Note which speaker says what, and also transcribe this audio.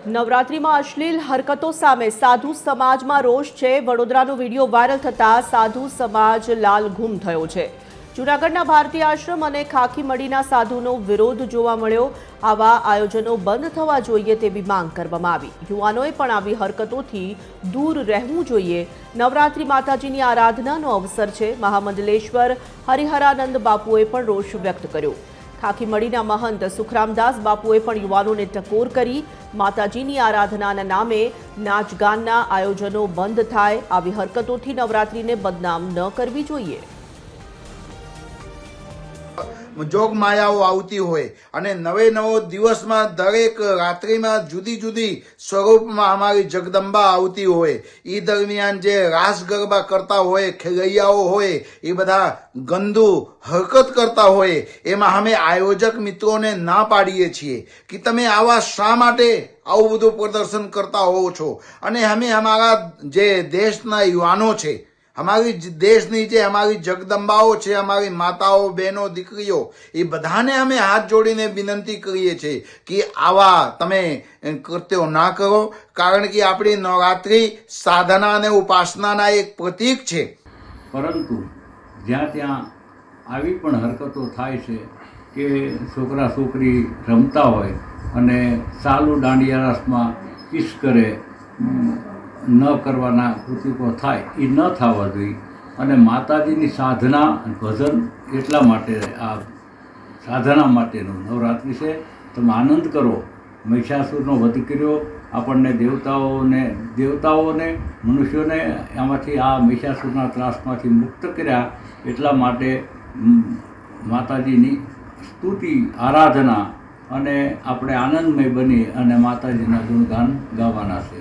Speaker 1: નવરાત્રીમાં અશ્લીલ હરકતો સામે સાધુ સમાજમાં રોષ છે। વડોદરાનો વિડીયો વાયરલ થતા સાધુ સમાજ લાલઘૂમ થયો છે। જૂનાગઢના ભારતીય આશ્રમ અને ખાખી મડીના સાધુનો વિરોધ જોવા મળ્યો। આવા આયોજનો બંધ થવા જોઈએ તેવી માંગ કરવામાં આવી। યુવાનોએ પણ આવી હરકતોથી દૂર રહેવું જોઈએ। નવરાત્રી માતાજીની આરાધનાનો અવસર છે। મહામંડલેશ્વર હરિહરાનંદ બાપુએ પણ રોષ વ્યક્ત કર્યો। ખાખી મડીના મહંત સુખરામદાસ બાપુએ પણ યુવાનોને ટકોર કરી। માતાજીની આરાધનાના નામે નાચગાનના આયોજનો બંધ થાય। આવી હરકતોથી નવરાત્રીને બદનામ ન કરવી જોઈએ।
Speaker 2: જોગ માયાઓ આવતી હોય અને નવે નવો દિવસમાં દરેક રાત્રિમાં જુદી જુદી સ્વરૂપમાં અમારી જગદંબા આવતી હોય। એ દરમિયાન જે રાસ ગરબા કરતા હોય, ખેલૈયાઓ હોય, એ બધા ગંદુ હરકત કરતા હોય, એમાં અમે આયોજક મિત્રોને ના પાડીએ છીએ કે તમે આવા શા માટે આવું બધું પ્રદર્શન કરતા હોવ છો। અને અમે અમારા જે દેશના યુવાનો છે, हमारी देशनी जे हमारी जगदंबाओं छे, हमारी माताओं बहनों दीकरीओ, ये बधाने हमें हाथ जोड़ीने विनंती करीए छे कि आवा तमे कृत्यो ना करो, कारण कि आपणी नवरात्रि साधना ने उपासनाना एक प्रतीक छे।
Speaker 3: परंतु ज्यां त्यां आवी पण हरकतो थाय छे के छोकरा छोकरी रमता होय अने चालू दांडिया रासमां किस करे न करवाना कृतिको थाय ए न थवा जोईए। अने माताजीनी साधना भजन एटला माटे आ साधना माटेनो नवरात्रि छे। तमे आनंद करो। महिषासुरनो वध कर्यो, आपणने देवताओने मनुष्योने आमांथी आ महिषासुરના ત્રાસમાંથી મુક્ત કર્યા। એટલા માટે માતાજીની સ્તુતિ આરાધના અને આપણે આનંદમય બની અને માતાજીના ગુણગાન ગાવાના છે।